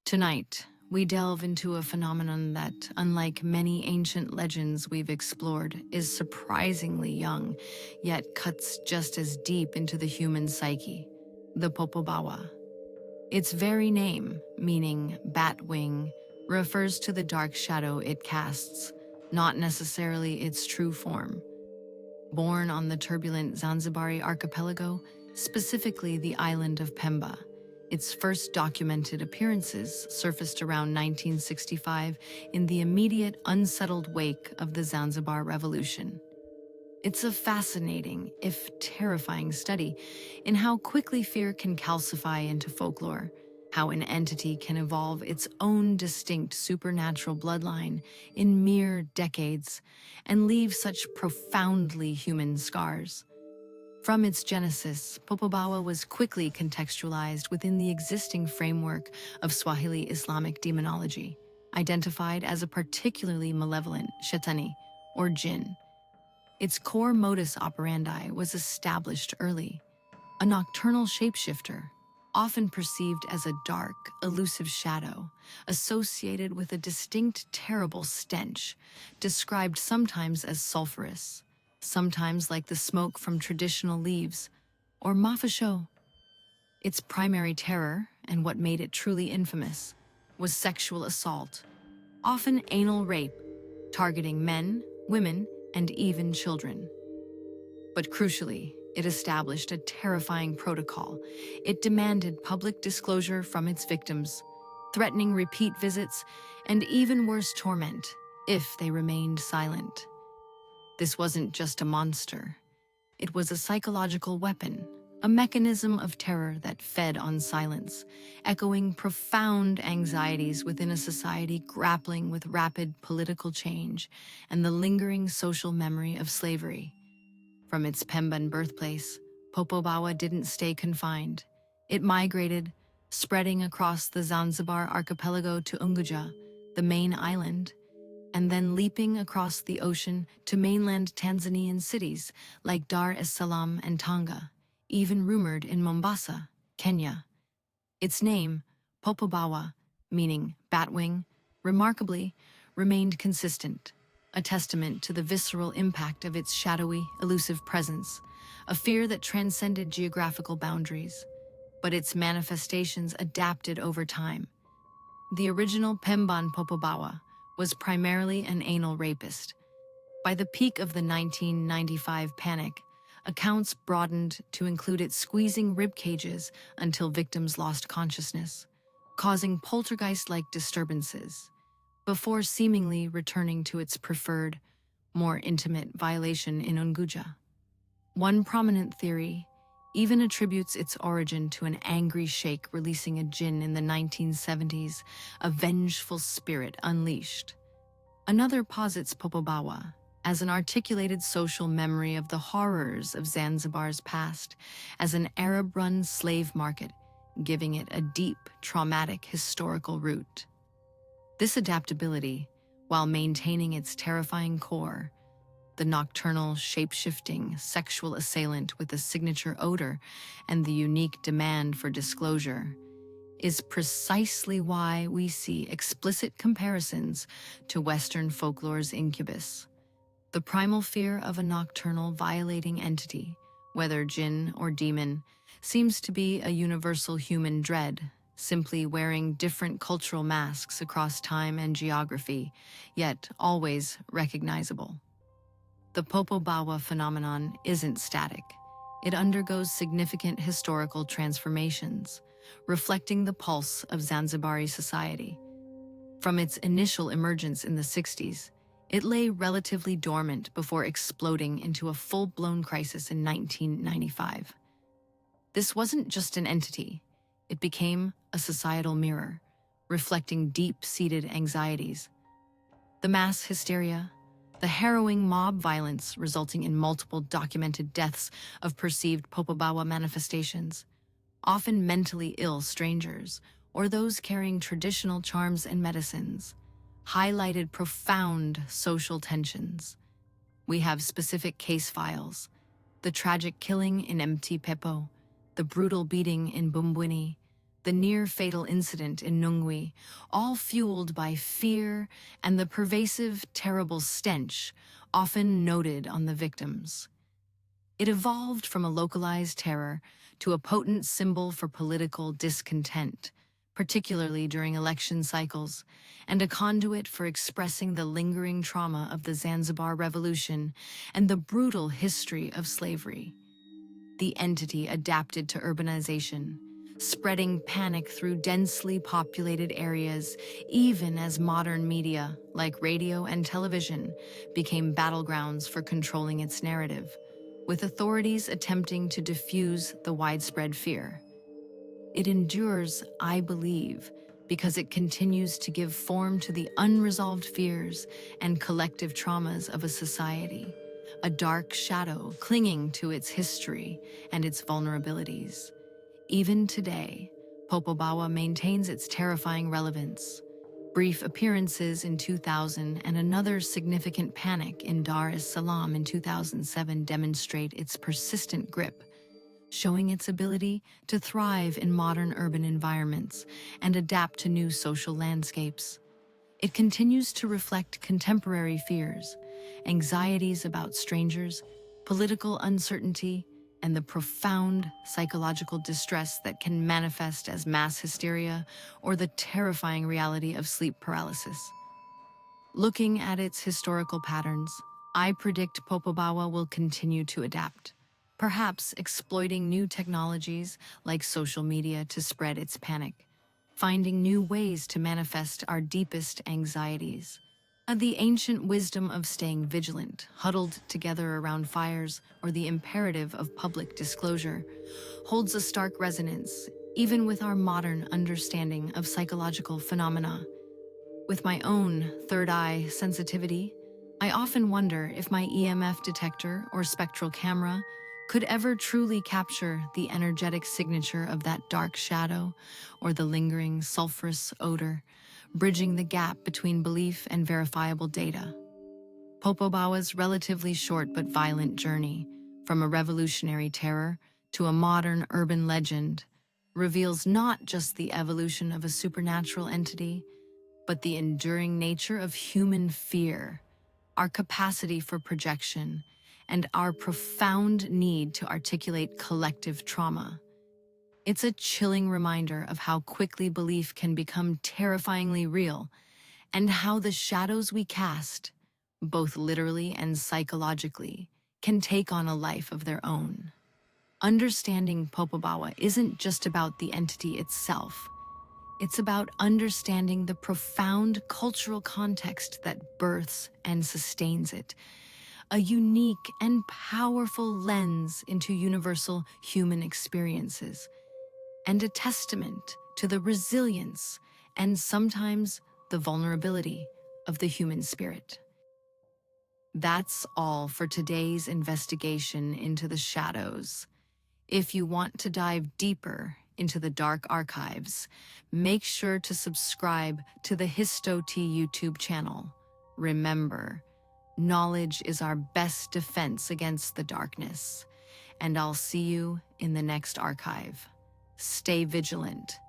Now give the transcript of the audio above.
Tonight, we delve into a phenomenon that, unlike many ancient legends we've explored, is surprisingly young, yet cuts just as deep into the human psyche: the Popobawa. Its very name, meaning bat wing, refers to the dark shadow it casts, not necessarily its true form. Born on the turbulent Zanzibari archipelago, specifically the island of Pemba, its first documented appearances surfaced around 1965 in the immediate unsettled wake of the Zanzibar Revolution. It's a fascinating, if terrifying, study in how quickly fear can calcify into folklore, how an entity can evolve its own distinct supernatural bloodline in mere decades and leave such profoundly human scars. From its genesis, Popobawa was quickly contextualized within the existing framework of Swahili Islamic demonology, identified as a particularly malevolent shetani, or jinn. Its core modus operandi was established early: a nocturnal shapeshifter, often perceived as a dark, elusive shadow, associated with a distinct, terrible stench, described sometimes as sulfurous, sometimes like the smoke from traditional leaves, or mafasho. Its primary terror, and what made it truly infamous, was sexual assault, often anal rape, targeting men, women, and even children. But crucially, it established a terrifying protocol. It demanded public disclosure from its victims, threatening repeat visits and even worse torment if they remained silent. This wasn't just a monster. It was a psychological weapon, a mechanism of terror that fed on silence, echoing profound anxieties within a society grappling with rapid political change and the lingering social memory of slavery. From its Pemban birthplace, Popobawa didn't stay confined. It migrated, spreading across the Zanzibar archipelago to Unguja, the main island, and then leaping across the ocean to mainland Tanzanian cities like Dar es Salaam and Tanga, even rumored in Mombasa, Kenya. Its name, Popobawa, meaning batwing, remarkably remained consistent, a testament to the visceral impact of its shadowy, elusive presence, a fear that transcended geographical boundaries. But its manifestations adapted over time. The original Pemban Popobawa was primarily an anal rapist. By the peak of the 1995 panic, accounts broadened to include it squeezing rib cages until victims lost consciousness, causing poltergeist-like disturbances, before seemingly returning to its preferred, more intimate violation in Unguja. One prominent theory even attributes its origin to an angry sheikh releasing a jinn in the 1970s, a vengeful spirit unleashed. Another posits Popobawa as an articulated social memory of the horrors of Zanzibar's past, as an Arab-run slave market, giving it a deep, traumatic historical root. This adaptability, while maintaining its terrifying core, the nocturnal, shape-shifting, sexual assailant with a signature odor and the unique demand for disclosure, is precisely why we see explicit comparisons to Western folklore's incubus. The primal fear of a nocturnal violating entity, whether jinn or demon, seems to be a universal human dread, simply wearing different cultural masks across time and geography, yet always recognizable. The Popobawa phenomenon isn't static. It undergoes significant historical transformations, reflecting the pulse of Zanzibari society. From its initial emergence in the 60s, it lay relatively dormant before exploding into a full-blown crisis in 1995. This wasn't just an entity. It became a societal mirror, reflecting deep-seated anxieties. The mass hysteria, the harrowing mob violence resulting in multiple documented deaths of perceived Popobawa manifestations, often mentally ill strangers or those carrying traditional charms and medicines, highlighted profound social tensions. We have specific case files: the tragic killing in Mt. Pepo, the brutal beating in Bumbwini, the near-fatal incident in Nungwi, all fueled by fear and the pervasive, terrible stench often noted on the victims. It evolved from a localized terror to a potent symbol for political discontent, particularly during election cycles, and a conduit for expressing the lingering trauma of the Zanzibar Revolution and the brutal history of slavery. The entity adapted to urbanization, spreading panic through densely populated areas, even as modern media, like radio and television, became battlegrounds for controlling its narrative, with authorities attempting to diffuse the widespread fear. It endures, I believe, because it continues to give form to the unresolved fears and collective traumas of a society, a dark shadow clinging to its history and its vulnerabilities. Even today, Popobawa maintains its terrifying relevance. Brief appearances in 2000 and another significant panic in Dar es Salaam in 2007 demonstrate its persistent grip, showing its ability to thrive in modern urban environments and adapt to new social landscapes. It continues to reflect contemporary fears, anxieties about strangers, political uncertainty, and the profound psychological distress that can manifest as mass hysteria or the terrifying reality of sleep paralysis. Looking at its historical patterns, I predict Popobawa will continue to adapt, perhaps exploiting new technologies like social media to spread its panic, finding new ways to manifest our deepest anxieties. The ancient wisdom of staying vigilant, huddled together around fires, or the imperative of public disclosure, holds a stark resonance, even with our modern understanding of psychological phenomena. With my own third eye sensitivity, I often wonder if my EMF detector or spectral camera could ever truly capture the energetic signature of that dark shadow or the lingering sulfurous odor, bridging the gap between belief and verifiable data. Popobawa's relatively short but violent journey, from a revolutionary terror to a modern urban legend, reveals not just the evolution of a supernatural entity, but the enduring nature of human fear, our capacity for projection, and our profound need to articulate collective trauma. It's a chilling reminder of how quickly belief can become terrifyingly real, and how the shadows we cast, both literally and psychologically, can take on a life of their own. Understanding Popobawa isn't just about the entity itself. It's about understanding the profound cultural context that births and sustains it, a unique and powerful lens into universal human experiences, and a testament to the resilience and sometimes the vulnerability of the human spirit. That's all for today's investigation into the shadows. If you want to dive deeper into the dark archives, make sure to subscribe to the HistoT YouTube channel. Remember, knowledge is our best defense against the darkness, and I'll see you in the next archive. Stay vigilant